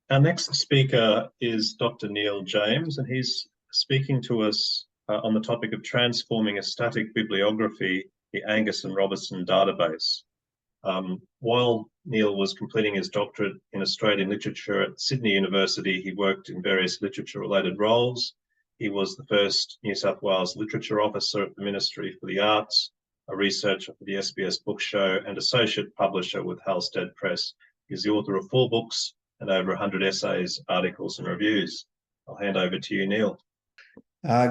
Our next speaker is Dr. Neil James, and he's speaking to us on the topic of transforming a static bibliography, the Angus and Robertson database. While Neil was completing his doctorate in Australian literature at Sydney University, he worked in various literature-related roles. He was the first New South Wales literature officer at the Ministry for the Arts, a researcher for the SBS Book Show, and associate publisher with Halstead Press. He's the author of 4 books and over 100 essays, articles, and reviews. I'll hand over to you, Neil.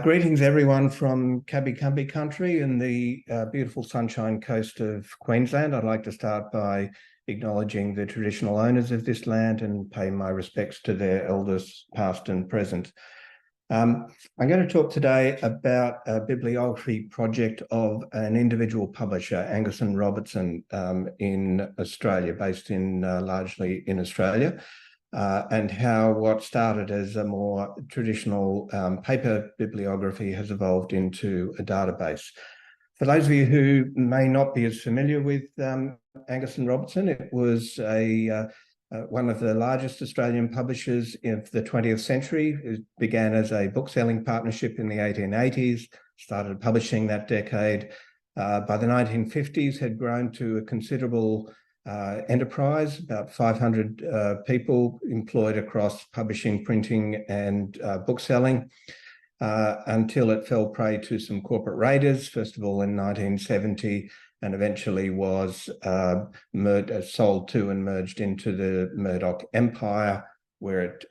Greetings, everyone, from Kabi country and the beautiful Sunshine Coast of Queensland. I'd like to start by acknowledging the traditional owners of this land and pay my respects to their elders, past and present. I'm going to talk today about a bibliography project of an individual publisher, Angus and Robertson, in Australia, based in largely in Australia, and how what started as a more traditional paper bibliography has evolved into a database. For those of you who may not be as familiar with Angus and Robertson, it was one of the largest Australian publishers of the 20th century. It began as a book-selling partnership in the 1880s, started publishing that decade. By the 1950s, had grown to a considerable enterprise, about 500 people employed across publishing, printing, and bookselling, until it fell prey to some corporate raiders, first of all in 1970, and eventually was sold to and merged into the Murdoch empire, where it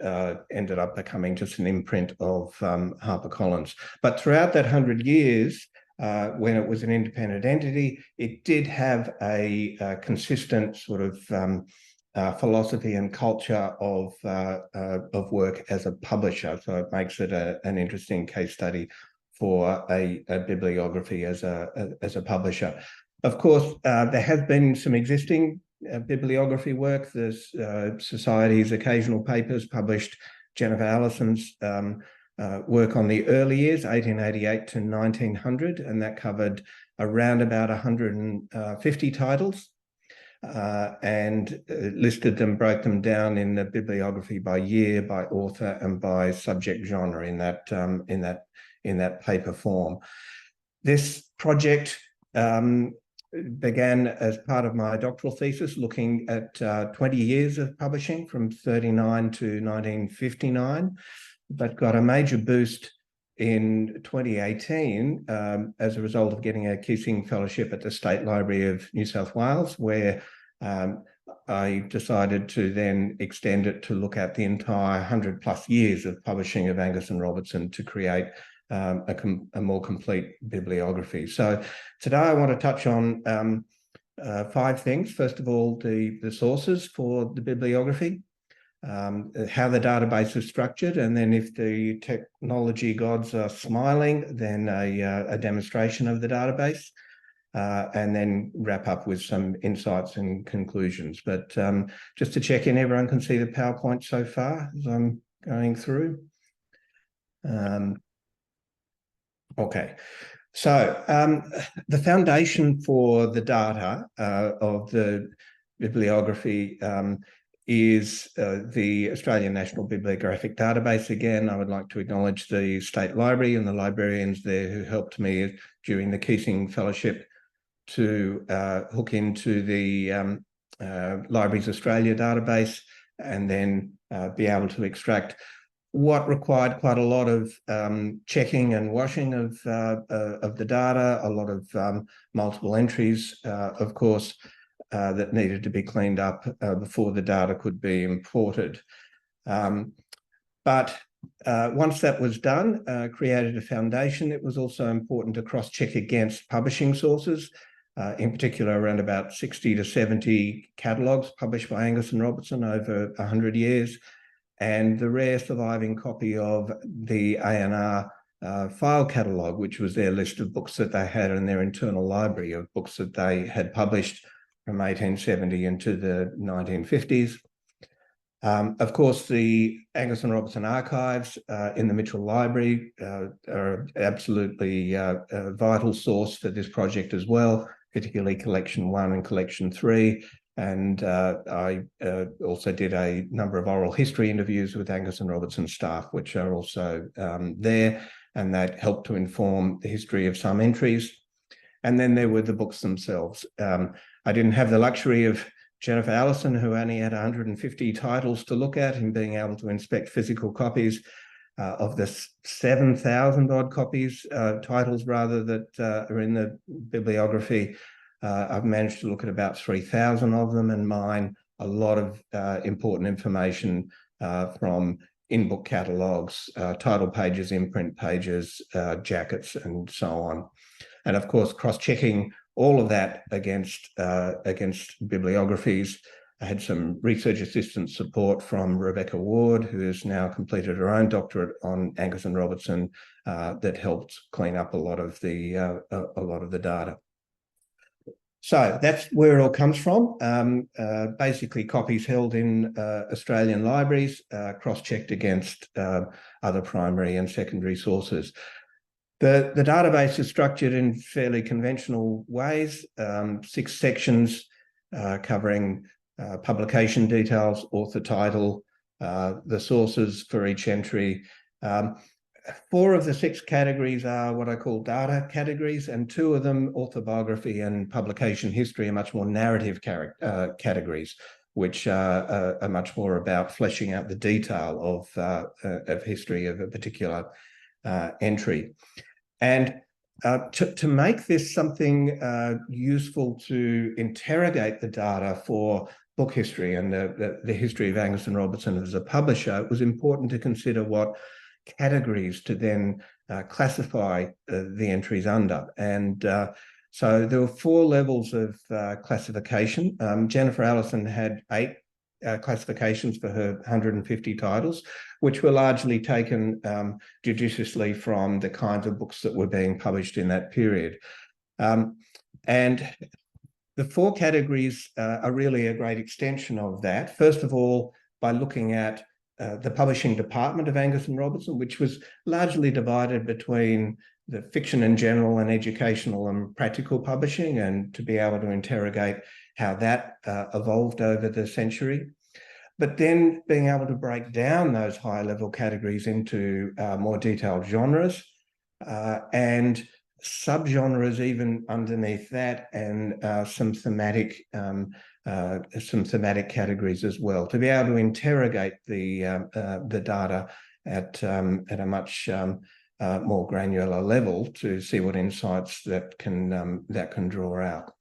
ended up becoming just an imprint of HarperCollins. But throughout that 100 years, when it was an independent entity, it did have a consistent sort of philosophy and culture of work as a publisher. So it makes it an interesting case study for a bibliography as a publisher. Of course, there has been some existing bibliography work. There's Society's occasional papers published Jennifer Allison's work on the early years, 1888 to 1900, and that covered around about 150 titles, and listed them, broke them down in the bibliography by year, by author, and by subject genre in that paper form. This project began as part of my doctoral thesis, looking at 20 years of publishing from 1939 to 1959, but got a major boost in 2018 as a result of getting a Keesing Fellowship at the State Library of New South Wales, where I decided to then extend it to look at the entire 100+ years of publishing of Angus and Robertson to create a more complete bibliography. So today I want to touch on 5 things. First of all, the sources for the bibliography, how the database is structured, and then if the technology gods are smiling, then a demonstration of the database, and then wrap up with some insights and conclusions. But just to check in, everyone can see the PowerPoint so far as I'm going through. Okay, so the foundation for the data of the bibliography is the Australian National Bibliographic Database. Again, I would like to acknowledge the State Library and the librarians there who helped me during the Keesing Fellowship to hook into the Libraries Australia database, and then be able to extract what required quite a lot of checking and washing of the data, a lot of multiple entries, of course, that needed to be cleaned up before the data could be imported. But once that was done, created a foundation, it was also important to cross-check against publishing sources, in particular around about 60 to 70 catalogues published by Angus and Robertson over 100 years, and the rare surviving copy of the A&R file catalogue, which was their list of books that they had in their internal library of books that they had published from 1870 into the 1950s. Of course, the Angus and Robertson archives in the Mitchell Library are absolutely a vital source for this project as well, particularly Collection 1 and Collection 3. And I also did a number of oral history interviews with Angus and Robertson staff, which are also there, and that helped to inform the history of some entries. And then there were the books themselves. I didn't have the luxury of Jennifer Allison, who only had 150 titles to look at, and being able to inspect physical copies of the 7,000 odd copies, titles rather, that are in the bibliography. I've managed to look at about 3,000 of them and mine a lot of important information from in-book catalogues, title pages, imprint pages, jackets, and so on. And of course, cross-checking all of that against bibliographies. I had some research assistant support from Rebecca Ward, who has now completed her own doctorate on Angus and Robertson, that helped clean up a lot of the data. So that's where it all comes from. Basically, copies held in Australian libraries, cross-checked against other primary and secondary sources. The database is structured in fairly conventional ways, 6 sections covering publication details, author title, the sources for each entry. 4 of the 6 categories are what I call data categories, and 2 of them, autobiography and publication history, are much more narrative categories, which are much more about fleshing out the detail of history of a particular entry. And to make this something useful to interrogate the data for book history and the history of Angus and Robertson as a publisher, it was important to consider what categories to then classify the entries under. And so there were 4 levels of classification. Jennifer Allison had 8 classifications for her 150 titles, which were largely taken judiciously from the kinds of books that were being published in that period. And the 4 categories are really a great extension of that. First of all, by looking at the publishing department of Angus and Robertson, which was largely divided between the fiction in general and educational and practical publishing, and to be able to interrogate how that evolved over the century. But then being able to break down those higher level categories into more detailed genres and subgenres even underneath that, and some thematic categories as well, to be able to interrogate the data at a much more granular level to see what insights that can draw out.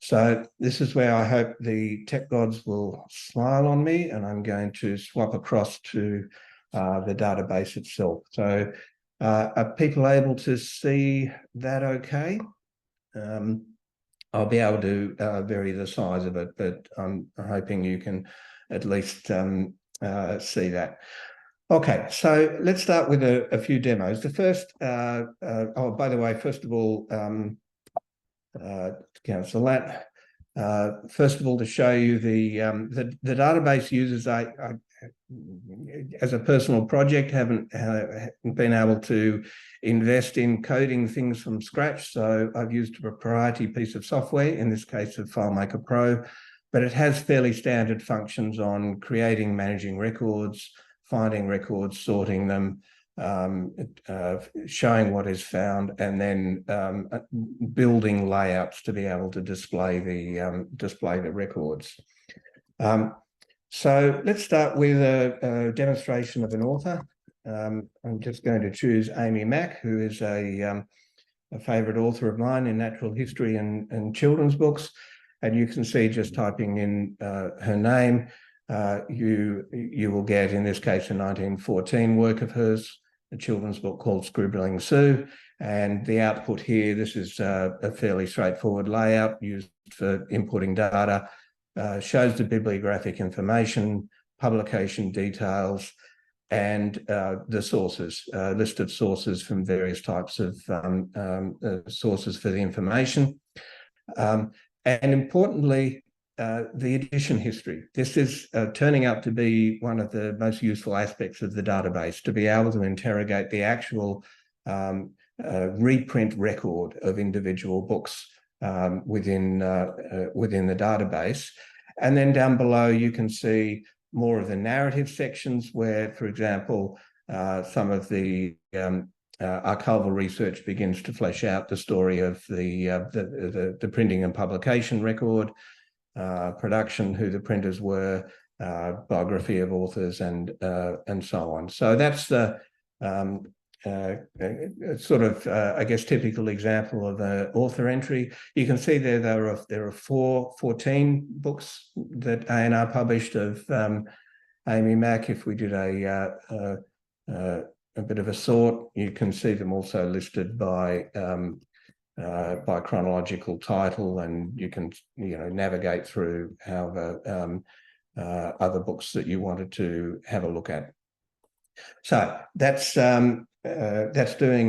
So this is where I hope the tech gods will smile on me, and I'm going to swap across to the database itself. So are people able to see that okay? I'll be able to vary the size of it, but I'm hoping you can at least see that. Okay, so let's start with a few demos. The first, oh, by the way, first of all, cancel that. First of all, to show you the database uses, as a personal project, haven't been able to invest in coding things from scratch. So I've used a proprietary piece of software, in this case of FileMaker Pro, but it has fairly standard functions on creating, managing records, finding records, sorting them, showing what is found, and then building layouts to be able to display the records. So let's start with a demonstration of an author. I'm just going to choose Amy Mack, who is a favourite author of mine in natural history and children's books. And you can see, just typing in her name, you will get, in this case, a 1914 work of hers, a children's book called Scribbling Sue. And the output here, this is a fairly straightforward layout used for inputting data, shows the bibliographic information, publication details, and the sources, list of sources from various types of sources for the information. And importantly, the edition history. This is turning out to be one of the most useful aspects of the database, to be able to interrogate the actual reprint record of individual books within the database. And then down below, you can see more of the narrative sections where, for example, some of the archival research begins to flesh out the story of the printing and publication record, production, who the printers were, biography of authors, and so on. So that's the sort of, I guess, typical example of an author entry. You can see there are 14 books that A&R published of Amy Mack. If we did a bit of a sort, you can see them also listed by chronological title, and you can navigate through however other books that you wanted to have a look at. So that's doing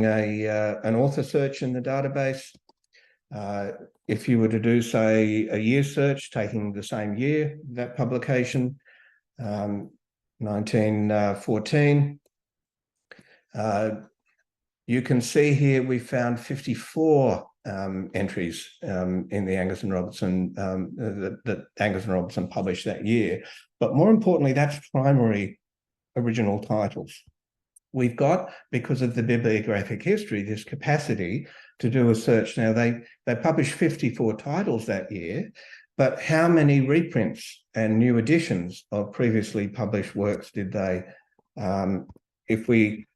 an author search in the database. If you were to do, say, a year search, taking the same year, that publication, 1914, you can see here we found 54 entries in the Angus and Robertson that Angus and Robertson published that year. But more importantly, that's primary original titles. We've got, because of the bibliographic history, this capacity to do a search. Now, they published 54 titles that year, but how many reprints and new editions of previously published works did they? If we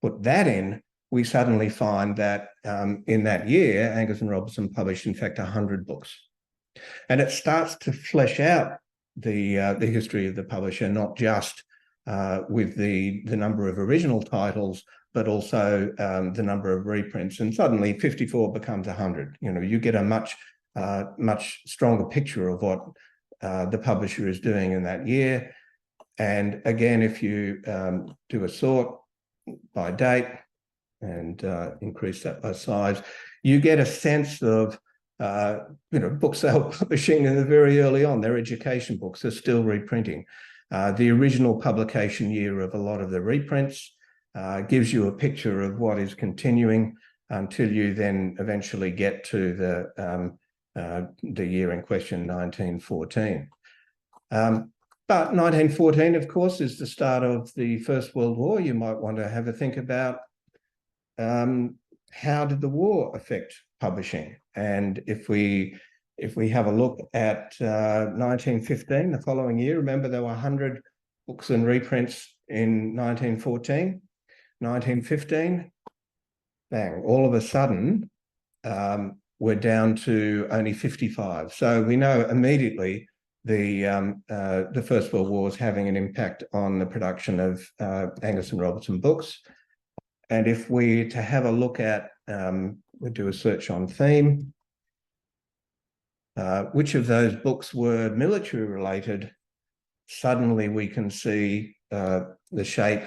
put that in, we suddenly find that in that year, Angus and Robertson published, in fact, 100 books. And it starts to flesh out the history of the publisher, not just with the number of original titles, but also the number of reprints. And suddenly 54 becomes 100. You get a much stronger picture of what the publisher is doing in that year. And again, if you do a sort by date and increase that by size, you get a sense of books they were publishing in the very early on. Their education books are still reprinting. The original publication year of a lot of the reprints gives you a picture of what is continuing until you then eventually get to the year in question, 1914. But 1914, of course, is the start of the First World War. You might want to have a think about how did the war affect publishing? And if we have a look at 1915, the following year, remember there were 100 books and reprints in 1914. 1915, bang, all of a sudden, we're down to only 55. So we know immediately the First World War is having an impact on the production of Angus and Robertson books. And if we to have a look at, we do a search on theme, which of those books were military related, suddenly we can see the shape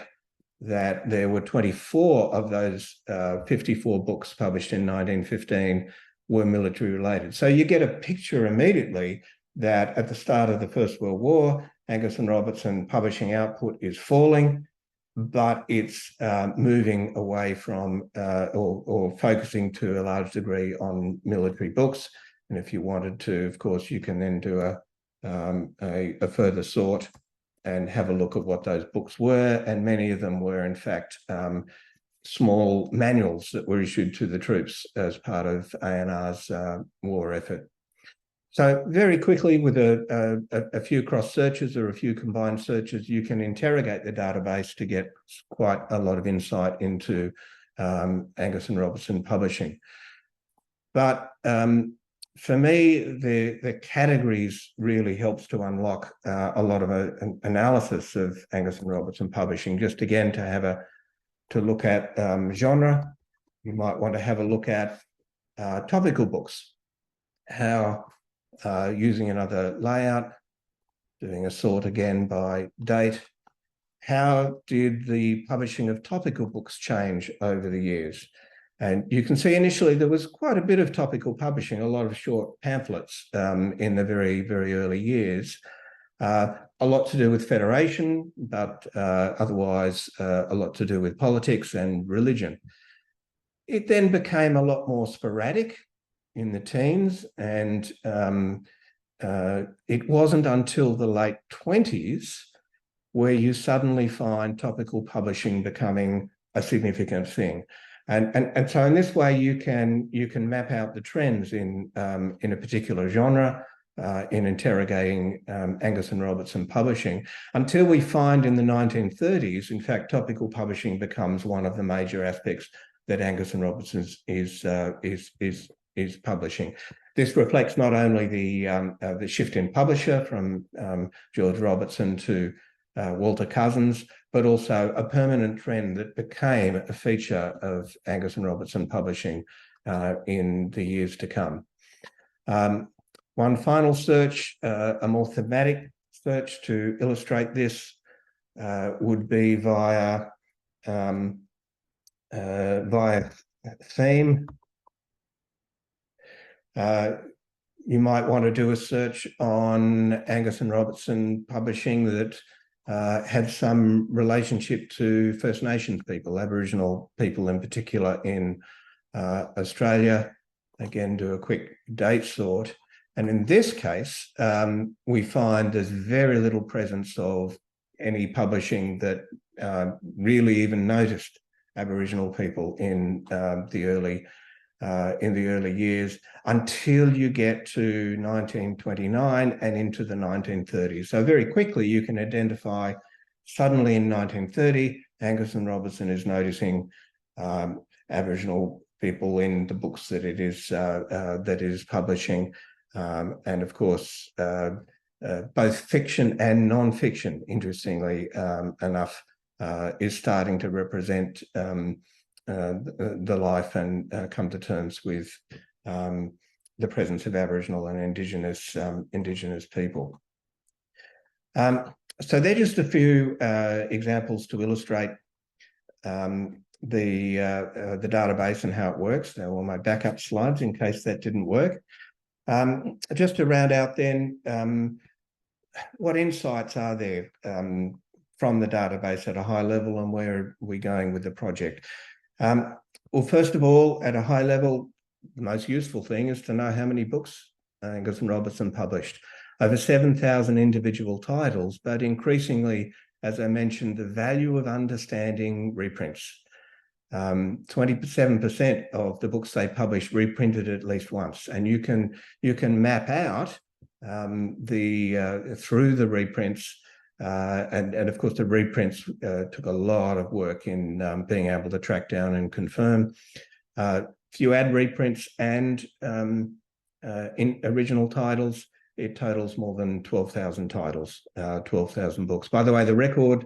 that there were 24 of those 54 books published in 1915 were military related. So you get a picture immediately that at the start of the First World War, Angus and Robertson publishing output is falling, but it's moving away from or focusing to a large degree on military books. And if you wanted to, of course, you can then do a further sort and have a look at what those books were. And many of them were, in fact, small manuals that were issued to the troops as part of A&R's war effort. So very quickly, with a few cross searches or a few combined searches, you can interrogate the database to get quite a lot of insight into Angus and Robertson publishing. But for me, the categories really helps to unlock a lot of an analysis of Angus and Robertson publishing. Just again to look at genre, you might want to have a look at topical books, how using another layout, doing a sort again by date. How did the publishing of topical books change over the years? And you can see initially there was quite a bit of topical publishing, a lot of short pamphlets in the very, very early years. A lot to do with federation, but otherwise a lot to do with politics and religion. It then became a lot more sporadic in the teens, and it wasn't until the late 20s where you suddenly find topical publishing becoming a significant thing. And so in this way, you can map out the trends in a particular genre, in interrogating Angus and Robertson publishing, until we find in the 1930s, in fact, topical publishing becomes one of the major aspects that Angus and Robertson is publishing. This reflects not only the shift in publisher from George Robertson to Walter Cousins, but also a permanent trend that became a feature of Angus and Robertson publishing in the years to come. One final search, a more thematic search to illustrate this, would be via theme. You might want to do a search on Angus and Robertson publishing that had some relationship to First Nations people, Aboriginal people in particular in Australia. Again, do a quick date sort. And in this case, we find there's very little presence of any publishing that really even noticed Aboriginal people in the early years, until you get to 1929 and into the 1930s. So very quickly you can identify, suddenly in 1930, Angus and Robertson is noticing Aboriginal people in the books that it is publishing, and of course both fiction and non-fiction, interestingly enough, is starting to represent the life and come to terms with the presence of Aboriginal and Indigenous people. So they're just a few examples to illustrate the database and how it works. They're all my backup slides in case that didn't work. Just to round out then, what insights are there from the database at a high level, and where are we going with the project? Well, first of all, at a high level, the most useful thing is to know how many books Angus and Robertson published. Over 7,000 individual titles, but increasingly, as I mentioned, the value of understanding reprints. 27% of the books they published reprinted at least once, and you can map out through the reprints. And of course, the reprints took a lot of work in being able to track down and confirm. If you add reprints and in original titles, it totals more than 12,000 titles, 12,000 books. By the way, the record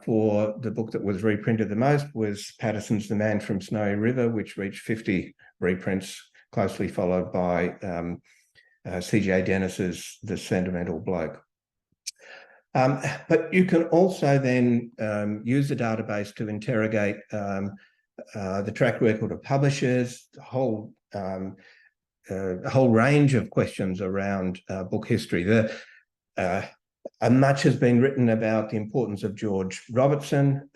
for the book that was reprinted the most was Patterson's The Man from Snowy River, which reached 50 reprints, closely followed by C.J. Dennis's The Sentimental Bloke. But you can also then use the database to interrogate the track record of publishers, a whole range of questions around book history. Much has been written about the importance of George Robertson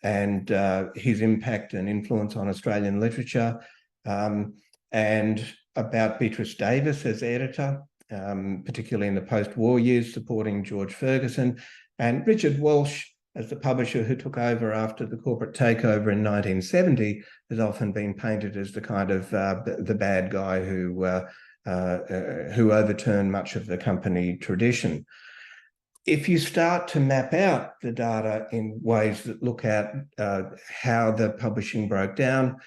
and his impact and influence on Australian literature, and about Beatrice Davis as editor, particularly in the post-war years, supporting George Ferguson, and Richard Walsh as the publisher who took over after the corporate takeover in 1970 has often been painted as the kind of the bad guy who overturned much of the company tradition. If you start to map out the data in ways that look at how the publishing broke down,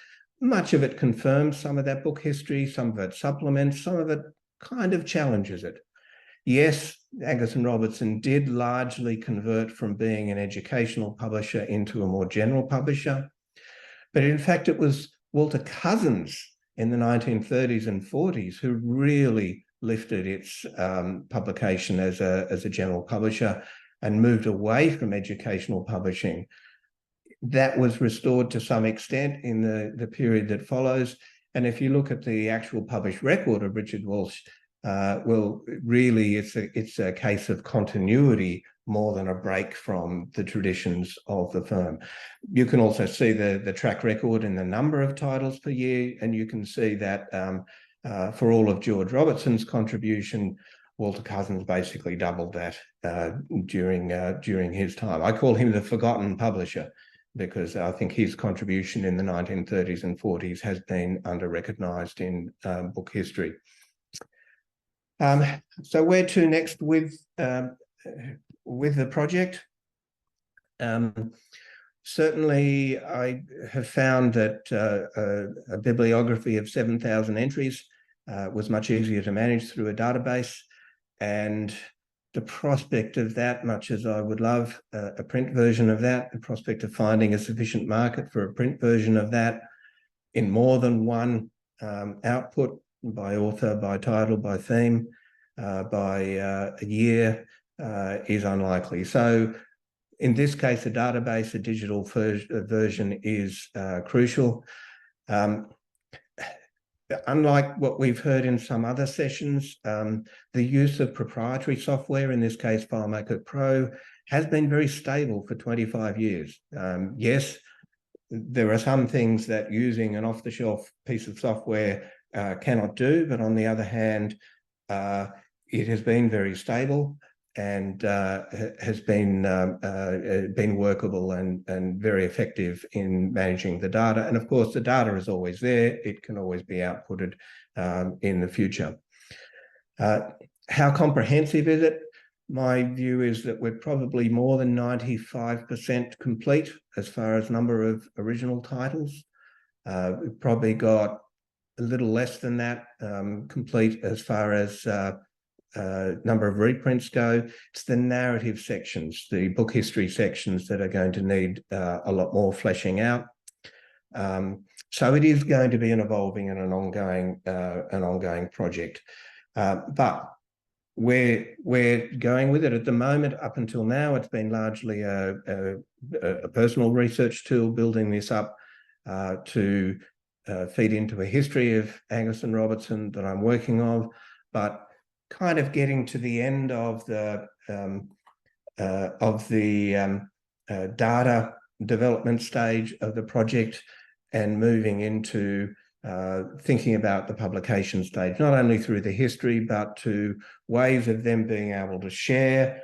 much of it confirms some of that book history, some of it supplements, some of it kind of challenges it. Yes, Angus and Robertson did largely convert from being an educational publisher into a more general publisher, but in fact it was Walter Cousins in the 1930s and 40s who really lifted its publication as a general publisher and moved away from educational publishing. That was restored to some extent in the period that follows. And if you look at the actual published record of Richard Walsh, well, really it's a case of continuity more than a break from the traditions of the firm. You can also see the track record in the number of titles per year, and you can see that For all of George Robertson's contribution, Walter Cousins basically doubled that during his time. I call him the forgotten publisher because I think his contribution in the 1930s and 40s has been under-recognised in book history. So where to next with the project? Certainly, I have found that a bibliography of 7,000 entries was much easier to manage through a database, and the prospect of that, much as I would love a print version of that, the prospect of finding a sufficient market for a print version of that in more than one output, by author, by title, by theme, by a year, is unlikely. So in this case, a database, a digital version is crucial. Unlike what we've heard in some other sessions, the use of proprietary software, in this case FileMaker Pro, has been very stable for 25 years. Yes, there are some things that using an off-the-shelf piece of software cannot do, but on the other hand, it has been very stable and has been workable and very effective in managing the data. And of course, the data is always there. It can always be outputted in the future. How comprehensive is it? My view is that we're probably more than 95% complete as far as number of original titles. We've probably got a little less than that complete as far as number of reprints go. It's the narrative sections, the book history sections, that are going to need a lot more fleshing out. So it is going to be an evolving and an ongoing project. But we're going with it at the moment. Up until now, it's been largely a personal research tool, building this up to feed into a history of Angus and Robertson that I'm working on, but kind of getting to the end of the data development stage of the project and moving into thinking about the publication stage, not only through the history, but to ways of them being able to share,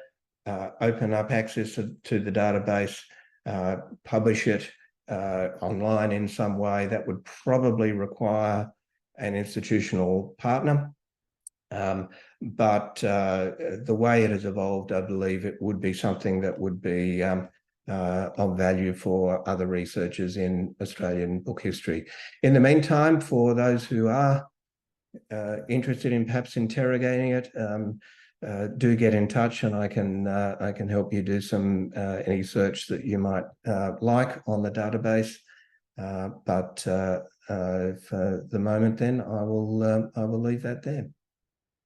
open up access to the database, publish it online in some way. That would probably require an institutional partner. But the way it has evolved, I believe it would be something that would be of value for other researchers in Australian book history. In the meantime, for those who are interested in perhaps interrogating it, do get in touch, and I can help you do some any search that you might like on the database. But for the moment, then I will leave that there.